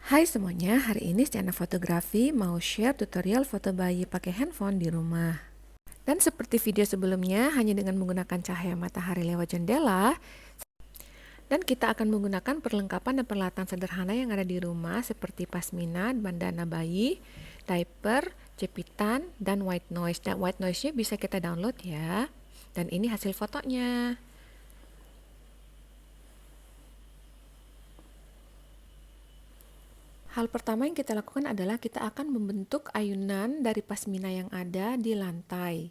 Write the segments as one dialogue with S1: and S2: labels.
S1: Hai semuanya, hari ini Stiana Fotografi mau share tutorial foto bayi pakai handphone di rumah. Dan seperti video sebelumnya, hanya dengan menggunakan cahaya matahari lewat jendela, dan kita akan menggunakan perlengkapan dan peralatan sederhana yang ada di rumah seperti pasmina, bandana bayi, diaper, jepitan, dan white noise. Dan white noise-nya bisa kita download ya. Dan ini hasil fotonya. Hal pertama yang kita lakukan adalah kita akan membentuk ayunan dari pasmina yang ada di lantai.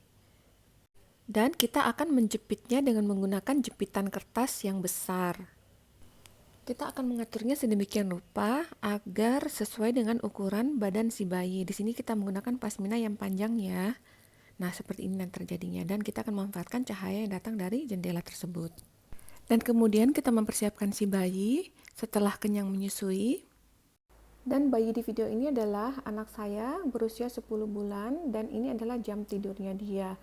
S1: Dan kita akan menjepitnya dengan menggunakan jepitan kertas yang besar. Kita akan mengaturnya sedemikian rupa agar sesuai dengan ukuran badan si bayi. Di sini kita menggunakan pasmina yang panjang ya. Nah, seperti ini nanti terjadinya. Dan kita akan memanfaatkan cahaya yang datang dari jendela tersebut. Dan kemudian kita mempersiapkan si bayi setelah kenyang menyusui. Dan bayi di video ini adalah anak saya berusia 10 bulan dan ini adalah jam tidurnya dia.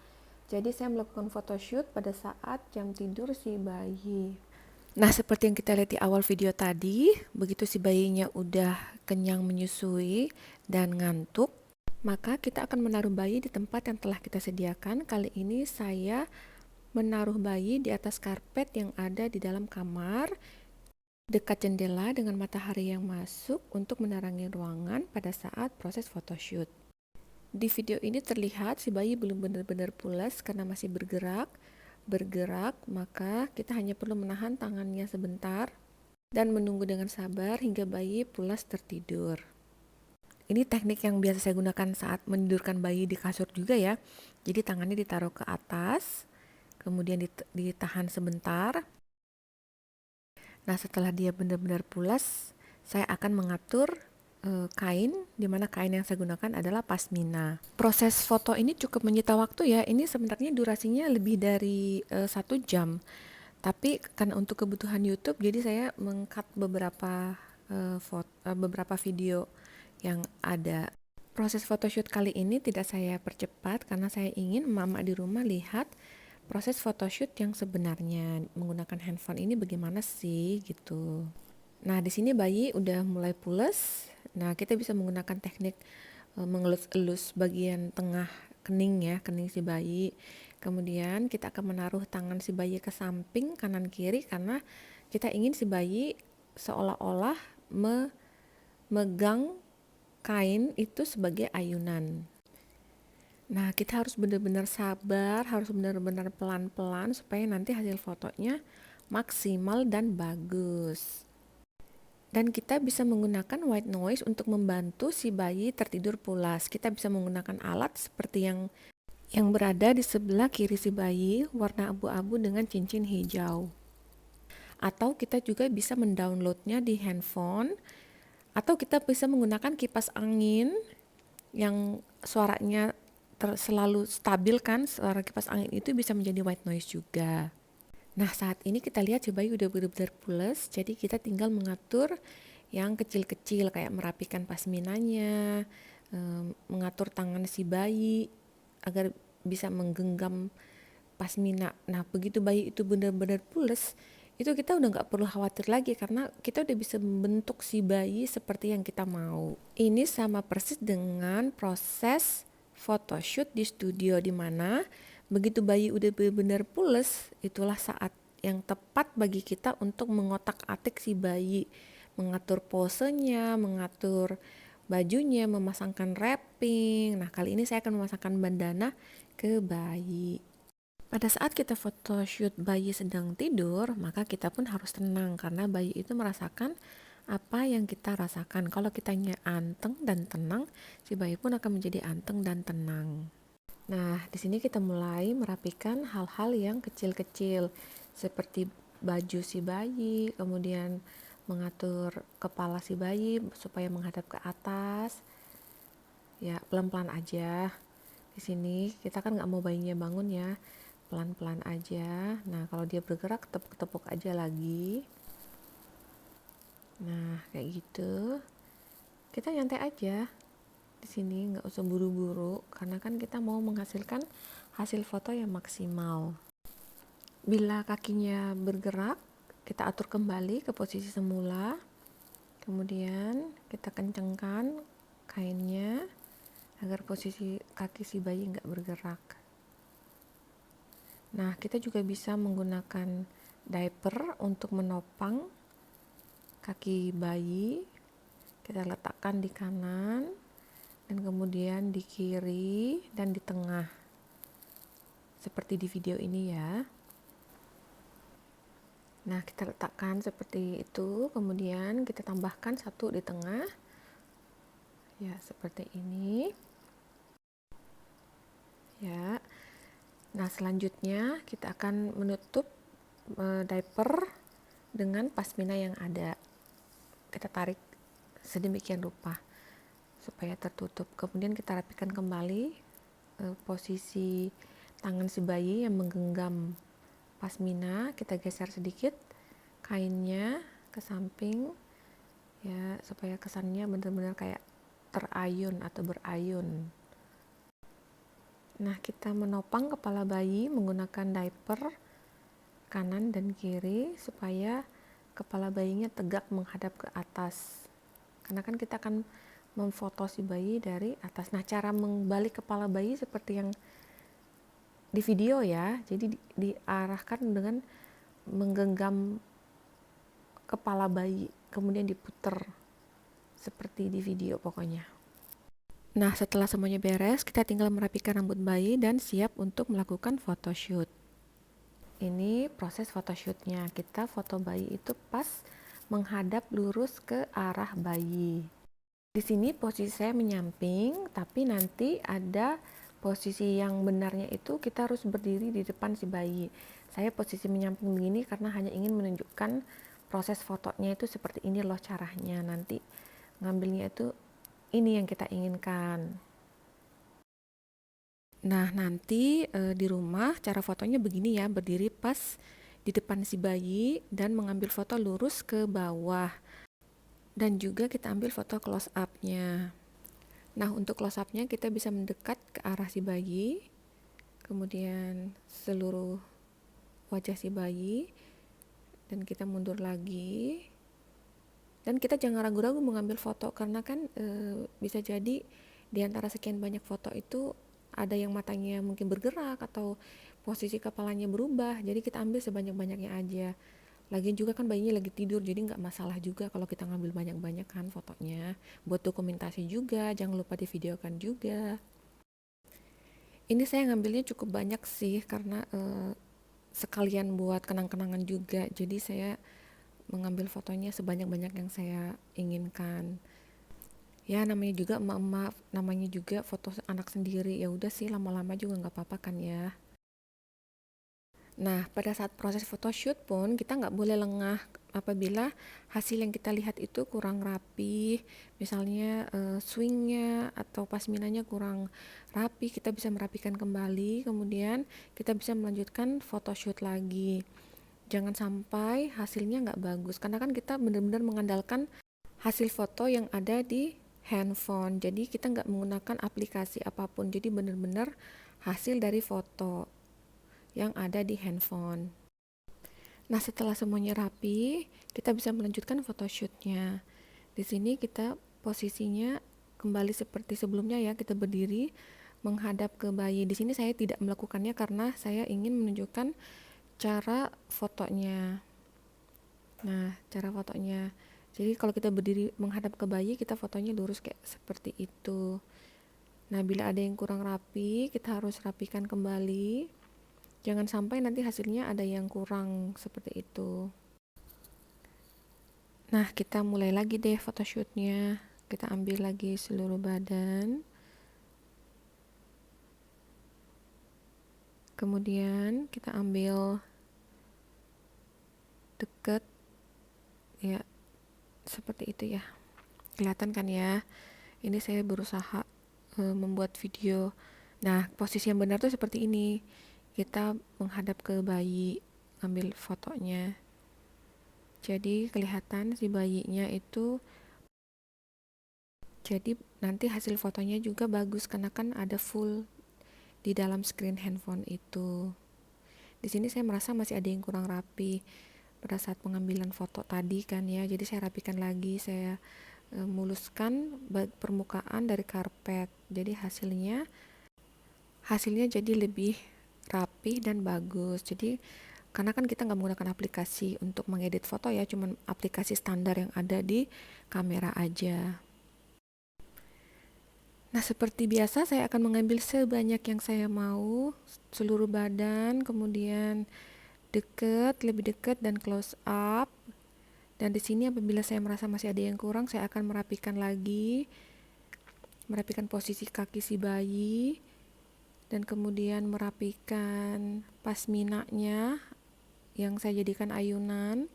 S1: Jadi saya melakukan photoshoot pada saat jam tidur si bayi. Nah, seperti yang kita lihat di awal video tadi, begitu si bayinya udah kenyang menyusui dan ngantuk, maka kita akan menaruh bayi di tempat yang telah kita sediakan. Kali ini saya menaruh bayi di atas karpet yang ada di dalam kamar, dekat jendela dengan matahari yang masuk untuk menerangi ruangan pada saat proses photoshoot. Di video ini terlihat si bayi belum benar-benar pulas karena masih bergerak, maka kita hanya perlu menahan tangannya sebentar dan menunggu dengan sabar hingga bayi pulas tertidur. Ini teknik yang biasa saya gunakan saat menidurkan bayi di kasur juga ya. Jadi tangannya ditaruh ke atas, kemudian ditahan sebentar. Nah, setelah dia benar-benar pulas, saya akan mengatur kain, di mana kain yang saya gunakan adalah pasmina. Proses foto ini cukup menyita waktu ya. Ini sebenarnya durasinya lebih dari 1 jam. Tapi karena untuk kebutuhan YouTube, jadi saya mengcut beberapa video yang ada. Proses photoshoot kali ini tidak saya percepat karena saya ingin mama di rumah lihat proses photoshoot yang sebenarnya menggunakan handphone ini bagaimana sih gitu. Nah, di sini bayi udah mulai pules. Nah, kita bisa menggunakan teknik mengelus-elus bagian tengah kening ya, kening si bayi. Kemudian kita akan menaruh tangan si bayi ke samping kanan kiri karena kita ingin si bayi seolah-olah memegang kain itu sebagai ayunan. Nah, kita harus benar-benar sabar, harus benar-benar pelan-pelan supaya nanti hasil fotonya maksimal dan bagus. Dan kita bisa menggunakan white noise untuk membantu si bayi tertidur pulas. Kita bisa menggunakan alat seperti yang berada di sebelah kiri si bayi, warna abu-abu dengan cincin hijau. Atau kita juga bisa mendownloadnya di handphone, atau kita bisa menggunakan kipas angin yang suaranya selalu stabil kan, suara kipas angin itu bisa menjadi white noise juga. Nah, saat ini kita lihat si bayi udah benar-benar pulas, jadi kita tinggal mengatur yang kecil-kecil kayak merapikan pasminanya, mengatur tangan si bayi agar bisa menggenggam pasmina. Nah, begitu bayi itu benar-benar pulas, itu kita udah nggak perlu khawatir lagi karena kita udah bisa membentuk si bayi seperti yang kita mau. Ini sama persis dengan proses photoshoot di studio di mana begitu bayi udah benar-benar pulas, itulah saat yang tepat bagi kita untuk mengotak-atik si bayi, mengatur posenya, mengatur bajunya, memasangkan wrapping. Nah, kali ini saya akan memasangkan bandana ke bayi. Pada saat kita photoshoot bayi sedang tidur, maka kita pun harus tenang karena bayi itu merasakan apa yang kita rasakan. Kalau kitanya anteng dan tenang, si bayi pun akan menjadi anteng dan tenang. Nah, di sini kita mulai merapikan hal-hal yang kecil-kecil seperti baju si bayi, kemudian mengatur kepala si bayi supaya menghadap ke atas. Ya, pelan-pelan aja. Di sini kita kan nggak mau bayinya bangun ya, pelan-pelan aja. Nah, kalau dia bergerak, tepuk-tepuk aja lagi. Nah, kayak gitu. Kita nyantai aja di sini, nggak usah buru-buru karena kan kita mau menghasilkan hasil foto yang maksimal. Bila kakinya bergerak, kita atur kembali ke posisi semula. Kemudian kita kencangkan kainnya agar posisi kaki si bayi nggak bergerak. Nah, kita juga bisa menggunakan diaper untuk menopang kaki bayi. Kita letakkan di kanan dan kemudian di kiri dan di tengah. Seperti di video ini ya. Nah, kita letakkan seperti itu, kemudian kita tambahkan satu di tengah. Ya, seperti ini. Ya. Nah, selanjutnya kita akan menutup diaper dengan pasmina yang ada. Kita tarik sedemikian rupa supaya tertutup. Kemudian kita rapikan kembali posisi tangan si bayi yang menggenggam pasmina, kita geser sedikit kainnya ke samping ya, supaya kesannya benar-benar kayak terayun atau berayun. Nah, kita menopang kepala bayi menggunakan diaper kanan dan kiri supaya kepala bayinya tegak menghadap ke atas. Karena kan kita akan memfoto si bayi dari atas. Nah, cara membalik kepala bayi seperti yang di video ya, jadi diarahkan dengan menggenggam kepala bayi, kemudian diputer seperti di video pokoknya. Nah, setelah semuanya beres, kita tinggal merapikan rambut bayi dan siap untuk melakukan photoshoot. Ini proses photoshootnya. Kita foto bayi itu pas menghadap lurus ke arah bayi. Di sini posisi saya menyamping, tapi nanti ada posisi yang benarnya itu kita harus berdiri di depan si bayi. Saya posisi menyamping begini karena hanya ingin menunjukkan proses fotonya itu seperti ini loh caranya. Nanti ngambilnya itu ini yang kita inginkan. Nah, nanti di rumah cara fotonya begini ya, berdiri pas di depan si bayi dan mengambil foto lurus ke bawah. Dan juga kita ambil foto close up-nya. Nah, untuk close up-nya kita bisa mendekat ke arah si bayi, kemudian seluruh wajah si bayi, dan kita mundur lagi. Dan kita jangan ragu-ragu mengambil foto karena kan bisa jadi di antara sekian banyak foto itu ada yang matanya mungkin bergerak atau posisi kepalanya berubah. Jadi kita ambil sebanyak-banyaknya aja. Lagian juga kan bayinya lagi tidur, jadi nggak masalah juga kalau kita ngambil banyak-banyak kan fotonya. Buat dokumentasi juga, jangan lupa divideokan juga. Ini saya ngambilnya cukup banyak sih, karena sekalian buat kenang-kenangan juga. Jadi saya mengambil fotonya sebanyak-banyak yang saya inginkan. Ya namanya juga emak-emak, namanya juga foto anak sendiri. Ya udah sih, lama-lama juga nggak apa-apa kan ya. Nah, pada saat proses photoshoot pun kita nggak boleh lengah apabila hasil yang kita lihat itu kurang rapi, misalnya swingnya atau pasminanya kurang rapi, kita bisa merapikan kembali, kemudian kita bisa melanjutkan photoshoot lagi. Jangan sampai hasilnya nggak bagus, karena kan kita benar-benar mengandalkan hasil foto yang ada di handphone, jadi kita nggak menggunakan aplikasi apapun, jadi benar-benar hasil dari foto yang ada di handphone. Nah, setelah semuanya rapi, kita bisa melanjutkan photoshootnya. Di sini kita posisinya kembali seperti sebelumnya ya, kita berdiri menghadap ke bayi. Di sini saya tidak melakukannya karena saya ingin menunjukkan cara fotonya. Nah, cara fotonya. Jadi kalau kita berdiri menghadap ke bayi, kita fotonya lurus kayak seperti itu. Nah, bila ada yang kurang rapi, kita harus rapikan kembali. Jangan sampai nanti hasilnya ada yang kurang seperti itu. Nah, kita mulai lagi deh photoshootnya. Kita ambil lagi seluruh badan. Kemudian kita ambil deket, ya seperti itu ya. Kelihatan kan ya? Ini saya berusaha membuat video. Nah, posisi yang benar tuh seperti ini. Kita menghadap ke bayi, ambil fotonya. Jadi kelihatan si bayinya itu, jadi nanti hasil fotonya juga bagus karena kan ada full di dalam screen handphone itu. Di sini saya merasa masih ada yang kurang rapi. pada saat pengambilan foto tadi kan ya. Jadi saya rapikan lagi, saya muluskan permukaan dari karpet. Jadi hasilnya jadi lebih rapi dan bagus. Jadi karena kan kita nggak menggunakan aplikasi untuk mengedit foto ya, cuman aplikasi standar yang ada di kamera aja. Nah, seperti biasa saya akan mengambil sebanyak yang saya mau, seluruh badan, kemudian lebih dekat dan close up. Dan di sini apabila saya merasa masih ada yang kurang, saya akan merapikan lagi, merapikan posisi kaki si bayi, dan kemudian merapikan pasminanya yang saya jadikan ayunan.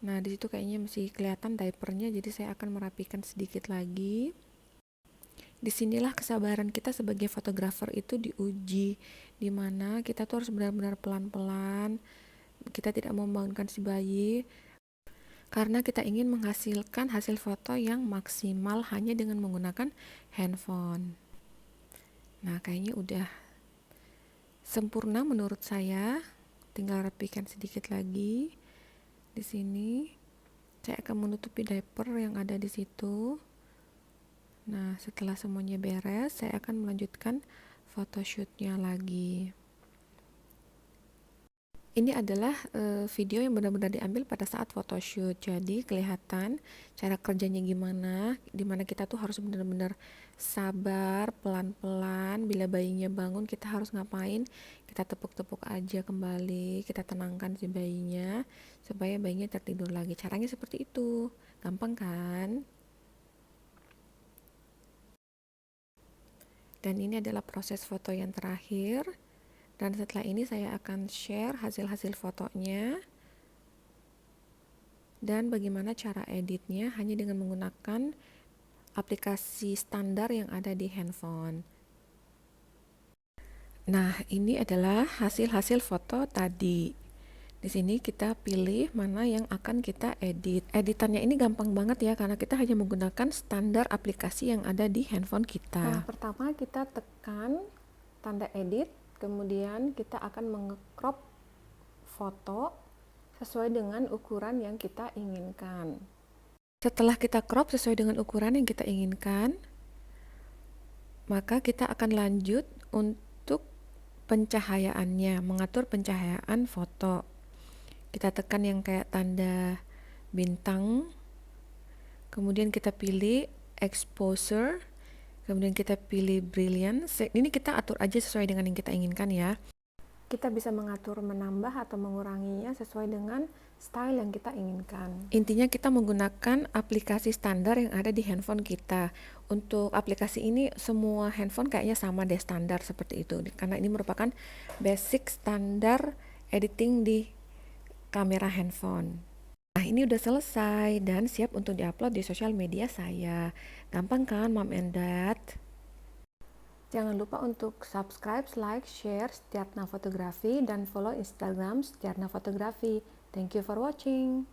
S1: Nah, di situ kayaknya masih kelihatan diapernya, jadi saya akan merapikan sedikit lagi. Disinilah kesabaran kita sebagai fotografer itu diuji, dimana kita tuh harus benar-benar pelan-pelan, kita tidak mau membangunkan si bayi, karena kita ingin menghasilkan hasil foto yang maksimal hanya dengan menggunakan handphone. Nah, kayaknya udah sempurna menurut saya, tinggal rapikan sedikit lagi. Di sini saya akan menutupi diaper yang ada di situ. Nah, setelah semuanya beres, saya akan melanjutkan photoshootnya lagi. Ini adalah video yang benar-benar diambil pada saat photoshoot. Jadi kelihatan cara kerjanya gimana, dimana kita tuh harus benar-benar sabar, pelan-pelan. Bila bayinya bangun, kita harus ngapain? Kita tepuk-tepuk aja kembali, kita tenangkan si bayinya supaya bayinya tertidur lagi. Caranya seperti itu. Gampang kan? Dan ini adalah proses foto yang terakhir. Dan setelah ini saya akan share hasil-hasil fotonya dan bagaimana cara editnya hanya dengan menggunakan aplikasi standar yang ada di handphone. Nah, ini adalah hasil-hasil foto tadi. Di sini kita pilih mana yang akan kita edit. Editannya ini gampang banget ya, karena kita hanya menggunakan standar aplikasi yang ada di handphone kita. Nah, pertama kita tekan tanda edit, kemudian kita akan menge-crop foto sesuai dengan ukuran yang kita inginkan. Setelah kita crop sesuai dengan ukuran yang kita inginkan, maka kita akan lanjut untuk pencahayaannya, mengatur pencahayaan foto. Kita tekan yang kayak tanda bintang, kemudian kita pilih exposure, kemudian kita pilih brilliance. Ini kita atur aja sesuai dengan yang kita inginkan ya. Kita bisa mengatur menambah atau menguranginya sesuai dengan style yang kita inginkan. Intinya kita menggunakan aplikasi standar yang ada di handphone kita. Untuk aplikasi ini semua handphone kayaknya sama deh, standar seperti itu. Karena ini merupakan basic standar editing di kamera handphone. Nah, ini udah selesai dan siap untuk diupload di sosial media saya. Gampang kan, Mom and Dad? Jangan lupa untuk subscribe, like, share Setiartna Fotografi dan follow Instagram Setiartna Fotografi. Thank you for watching.